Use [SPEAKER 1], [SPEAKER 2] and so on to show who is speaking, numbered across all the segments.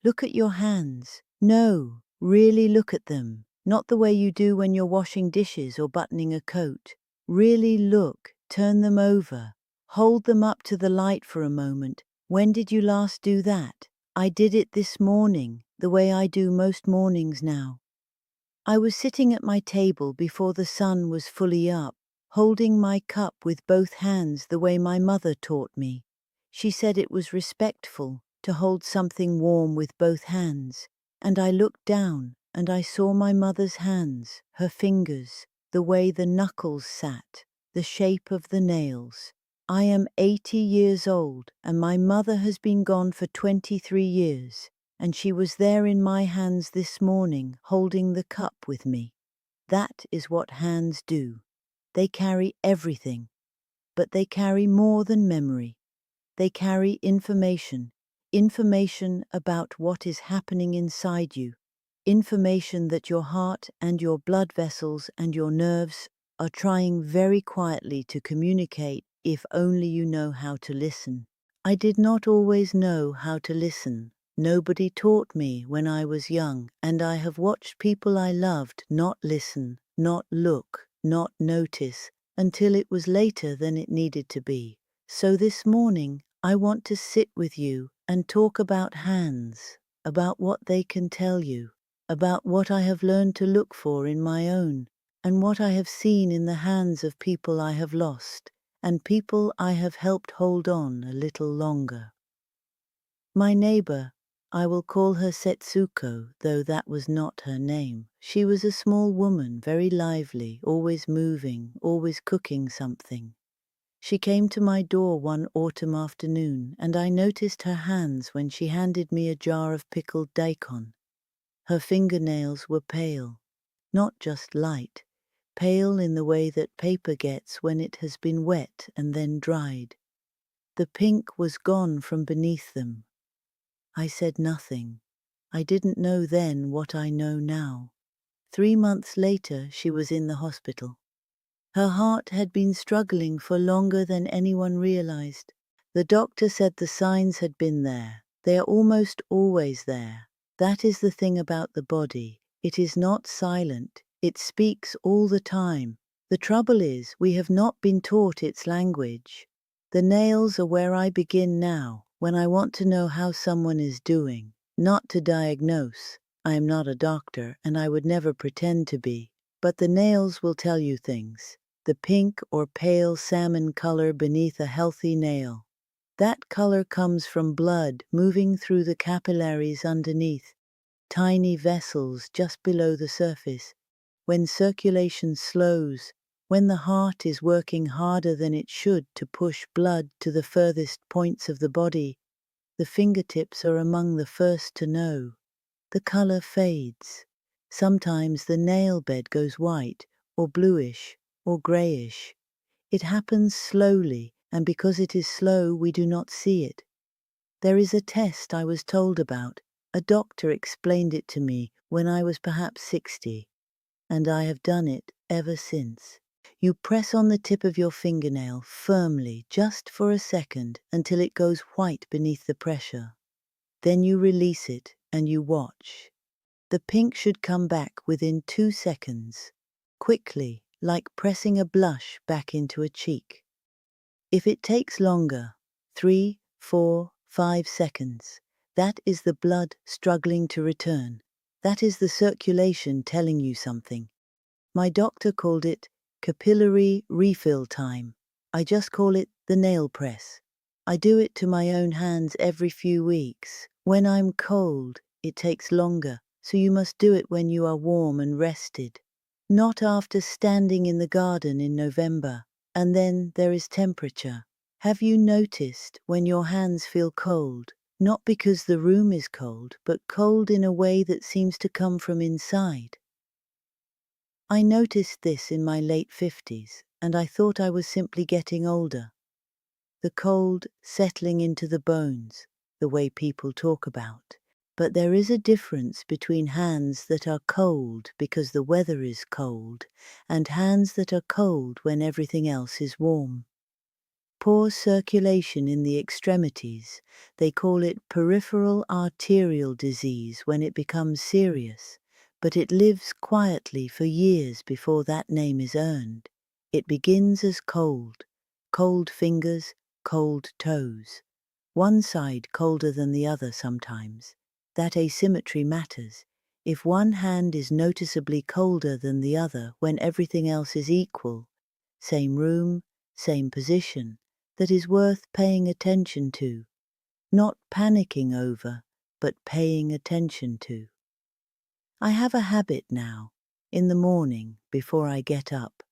[SPEAKER 1] Look at your hands. No, really look at them. Not the way you do when you're washing dishes or buttoning a coat. Really look, turn them over. Hold them up to the light for a moment. When did you last do that? I did it this morning, the way I do most mornings now. I was sitting at my table before the sun was fully up, holding my cup with both hands the way my mother taught me. She said it was respectful to hold something warm with both hands, and I looked down and I saw my mother's hands, her fingers, the way the knuckles sat, the shape of the nails. I am 80 years old and my mother has been gone for 23 years. And she was there in my hands this morning, holding the cup with me. That is what hands do. They carry everything, but they carry more than memory. They carry information, information about what is happening inside you, information that your heart and your blood vessels and your nerves are trying very quietly to communicate if only you know how to listen. I did not always know how to listen. Nobody taught me when I was young, and I have watched people I loved not listen, not look, not notice, until it was later than it needed to be. So this morning, I want to sit with you and talk about hands, about what they can tell you, about what I have learned to look for in my own, and what I have seen in the hands of people I have lost, and people I have helped hold on a little longer. My neighbor, I will call her Setsuko, though that was not her name. She was a small woman, very lively, always moving, always cooking something. She came to my door one autumn afternoon, and I noticed her hands when she handed me a jar of pickled daikon. Her fingernails were pale, not just light, pale in the way that paper gets when it has been wet and then dried. The pink was gone from beneath them. I said nothing. I didn't know then what I know now. 3 months later, she was in the hospital. Her heart had been struggling for longer than anyone realized. The doctor said the signs had been there. They are almost always there. That is the thing about the body. It is not silent. It speaks all the time. The trouble is, we have not been taught its language. The nails are where I begin now, when I want to know how someone is doing, not to diagnose. I am not a doctor, and I would never pretend to be. But the nails will tell you things. The pink or pale salmon color beneath a healthy nail. That color comes from blood moving through the capillaries underneath, tiny vessels just below the surface. When circulation slows, when the heart is working harder than it should to push blood to the furthest points of the body, the fingertips are among the first to know. The color fades. Sometimes the nail bed goes white or bluish or grayish. It happens slowly, and because it is slow, we do not see it. There is a test I was told about. A doctor explained it to me when I was perhaps 60, and I have done it ever since. You press on the tip of your fingernail firmly just for a second until it goes white beneath the pressure. Then you release it and you watch. The pink should come back within 2 seconds, quickly, like pressing a blush back into a cheek. If it takes longer, 3, 4, 5 seconds, that is the blood struggling to return. That is the circulation telling you something. My doctor called it capillary refill time. I just call it the nail press. I do it to my own hands every few weeks. When I'm cold, it takes longer, so you must do it when you are warm and rested. Not after standing in the garden in November. And then there is temperature. Have you noticed when your hands feel cold? Not because the room is cold, but cold in a way that seems to come from inside. I noticed this in my late 50s, and I thought I was simply getting older. The cold settling into the bones, the way people talk about. But there is a difference between hands that are cold because the weather is cold, and hands that are cold when everything else is warm. Poor circulation in the extremities. They call it peripheral arterial disease when it becomes serious, but it lives quietly for years before that name is earned. It begins as cold fingers, cold toes. One side colder than the other sometimes. That asymmetry matters. If one hand is noticeably colder than the other when everything else is equal, same room, same position, that is worth paying attention to, not panicking over, but paying attention to. I have a habit now. In the morning, before I get up,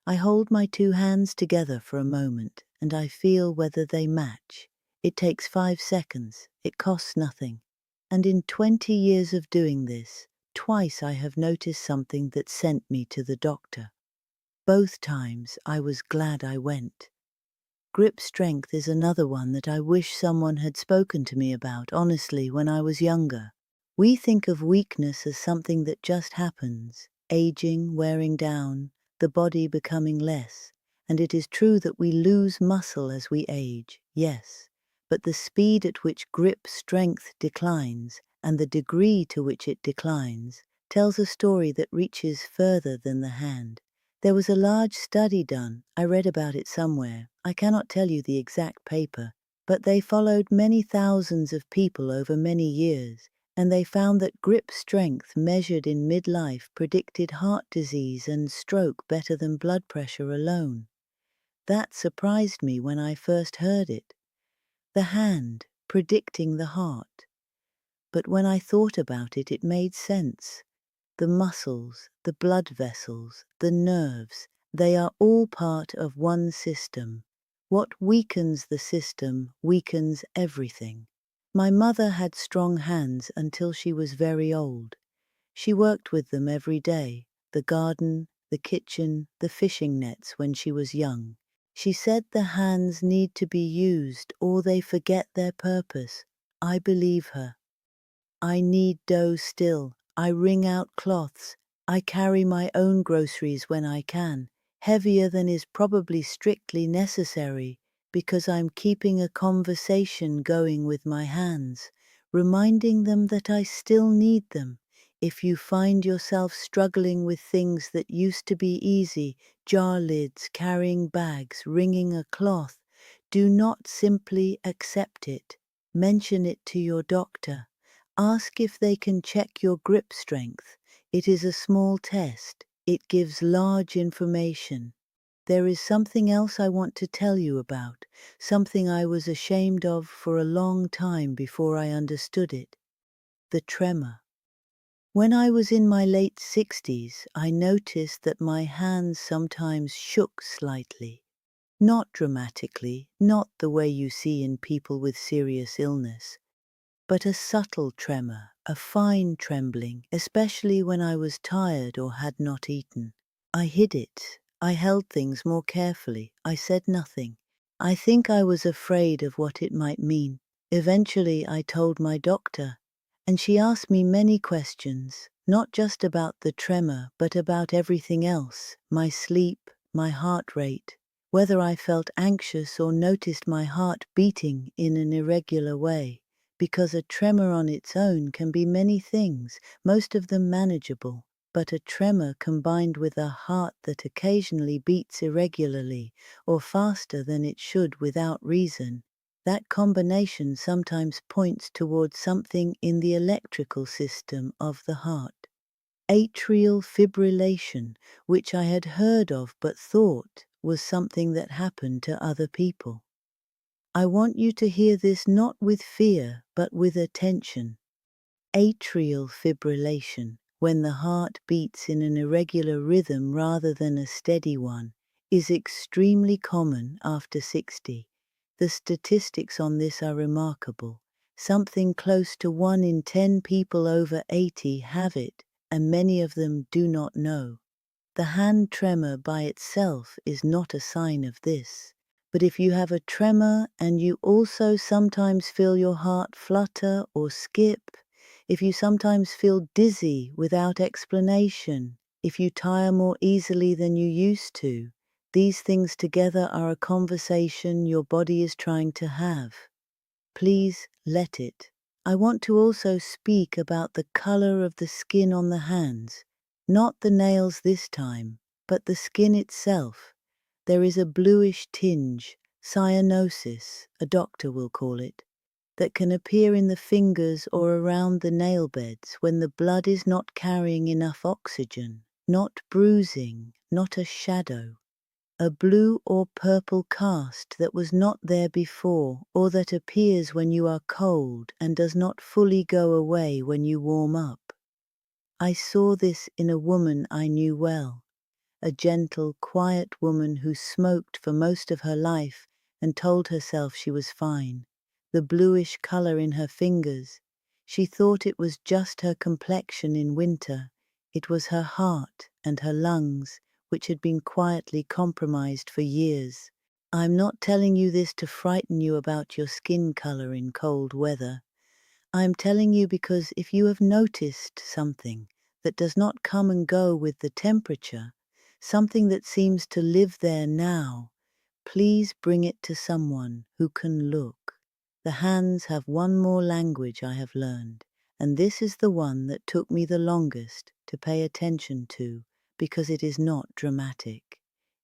[SPEAKER 1] I hold my two hands together for a moment and I feel whether they match. It takes 5 seconds, it costs nothing. And in 20 years of doing this, twice I have noticed something that sent me to the doctor. Both times I was glad I went. Grip strength is another one that I wish someone had spoken to me about honestly when I was younger. We think of weakness as something that just happens, aging, wearing down, the body becoming less. And it is true that we lose muscle as we age, yes. But the speed at which grip strength declines and the degree to which it declines tells a story that reaches further than the hand. There was a large study done, I read about it somewhere, I cannot tell you the exact paper, but they followed many thousands of people over many years, and they found that grip strength measured in midlife predicted heart disease and stroke better than blood pressure alone. That surprised me when I first heard it. The hand predicting the heart. But when I thought about it, it made sense. The muscles, the blood vessels, the nerves, they are all part of one system. What weakens the system weakens everything. My mother had strong hands until she was very old. She worked with them every day, the garden, the kitchen, the fishing nets when she was young. She said the hands need to be used or they forget their purpose. I believe her. I knead dough still, I wring out cloths, I carry my own groceries when I can, heavier than is probably strictly necessary, because I'm keeping a conversation going with my hands, reminding them that I still need them. If you find yourself struggling with things that used to be easy, jar lids, carrying bags, wringing a cloth, do not simply accept it. Mention it to your doctor. Ask if they can check your grip strength. It is a small test. It gives large information. There is something else I want to tell you about, something I was ashamed of for a long time before I understood it. The tremor. When I was in my late 60s, I noticed that my hands sometimes shook slightly. Not dramatically, not the way you see in people with serious illness, but a subtle tremor, a fine trembling, especially when I was tired or had not eaten. I hid it. I held things more carefully. I said nothing. I think I was afraid of what it might mean. Eventually, I told my doctor, and she asked me many questions, not just about the tremor, but about everything else, my sleep, my heart rate, whether I felt anxious or noticed my heart beating in an irregular way. Because a tremor on its own can be many things, most of them manageable, but a tremor combined with a heart that occasionally beats irregularly or faster than it should without reason, that combination sometimes points towards something in the electrical system of the heart. Atrial fibrillation, which I had heard of but thought was something that happened to other people. I want you to hear this not with fear, but with attention. Atrial fibrillation, when the heart beats in an irregular rhythm rather than a steady one, is extremely common after 60. The statistics on this are remarkable. Something close to 1 in 10 people over 80 have it, and many of them do not know. The hand tremor by itself is not a sign of this. But if you have a tremor and you also sometimes feel your heart flutter or skip, if you sometimes feel dizzy without explanation, if you tire more easily than you used to, These things together are a conversation your body is trying to have. Please let it. I want to also speak about the color of the skin on the hands, not the nails this time, but the skin itself. There is a bluish tinge, cyanosis, a doctor will call it, that can appear in the fingers or around the nail beds when the blood is not carrying enough oxygen, not bruising, not a shadow. A blue or purple cast that was not there before, or that appears when you are cold and does not fully go away when you warm up. I saw this in a woman I knew well, a gentle, quiet woman who smoked for most of her life and told herself she was fine. The bluish color in her fingers, she thought it was just her complexion in winter. It was her heart and her lungs, which had been quietly compromised for years. I'm not telling you this to frighten you about your skin color in cold weather. I'm telling you because if you have noticed something that does not come and go with the temperature, something that seems to live there now, please bring it to someone who can look. The hands have one more language I have learned, and this is the one that took me the longest to pay attention to because it is not dramatic.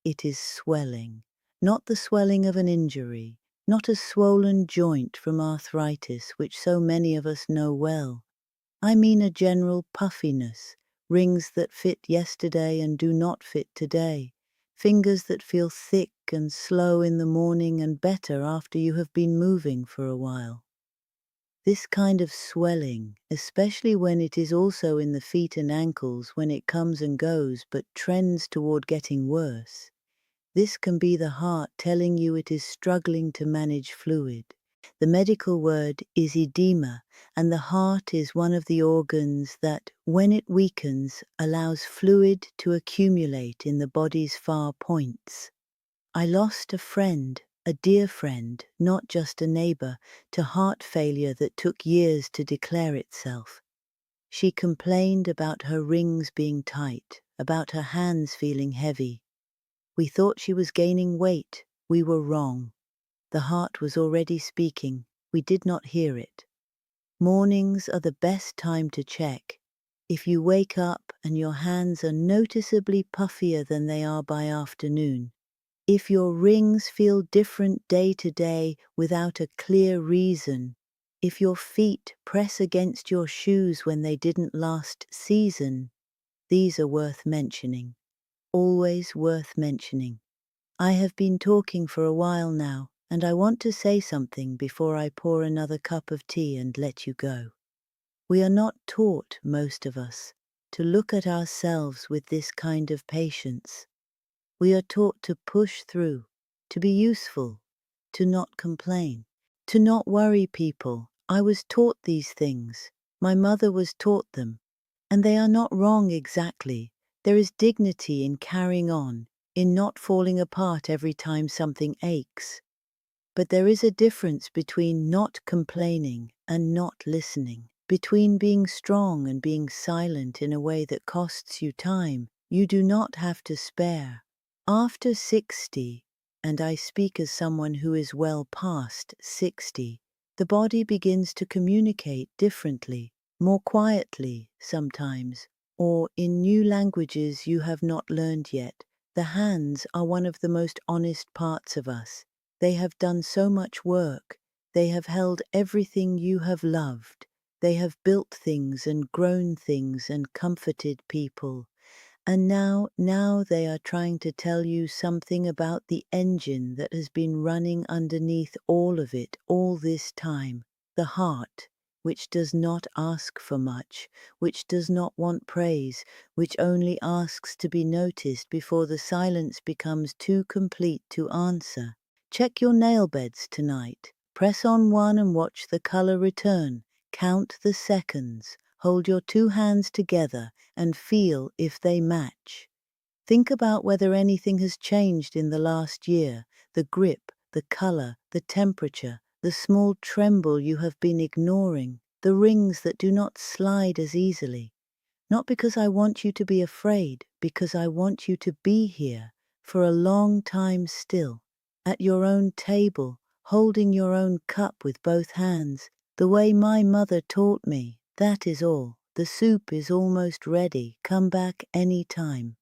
[SPEAKER 1] It is swelling, not the swelling of an injury, not a swollen joint from arthritis which so many of us know well. I mean a general puffiness, rings that fit yesterday and do not fit today, fingers that feel thick and slow in the morning and better after you have been moving for a while. This kind of swelling, especially when it is also in the feet and ankles when it comes and goes but trends toward getting worse, this can be the heart telling you it is struggling to manage fluid. The medical word is edema, and the heart is one of the organs that, when it weakens, allows fluid to accumulate in the body's far points. I lost a friend, a dear friend, not just a neighbor, to heart failure that took years to declare itself. She complained about her rings being tight, about her hands feeling heavy. We thought she was gaining weight. We were wrong. The heart was already speaking. We did not hear it. Mornings are the best time to check. If you wake up and your hands are noticeably puffier than they are by afternoon, if your rings feel different day to day without a clear reason, if your feet press against your shoes when they didn't last season, these are worth mentioning. Always worth mentioning. I have been talking for a while now, and I want to say something before I pour another cup of tea and let you go. We are not taught, most of us, to look at ourselves with this kind of patience. We are taught to push through, to be useful, to not complain, to not worry people. I was taught these things. My mother was taught them. And they are not wrong exactly. There is dignity in carrying on, in not falling apart every time something aches. But there is a difference between not complaining and not listening, between being strong and being silent in a way that costs you time you do not have to spare. After 60, and I speak as someone who is well past 60, the body begins to communicate differently, more quietly sometimes, or in new languages you have not learned yet. The hands are one of the most honest parts of us. They have done so much work. They have held everything you have loved. They have built things and grown things and comforted people. And now they are trying to tell you something about the engine that has been running underneath all of it all this time. The heart, which does not ask for much, which does not want praise, which only asks to be noticed before the silence becomes too complete to answer. Check your nail beds tonight. Press on one and watch the color return. Count the seconds. Hold your two hands together and feel if they match. Think about whether anything has changed in the last year, the grip, the color, the temperature, the small tremble you have been ignoring, the rings that do not slide as easily. Not because I want you to be afraid, because I want you to be here. for a long time still, at your own table, holding your own cup with both hands, the way my mother taught me. That is all. The soup is almost ready. Come back any time.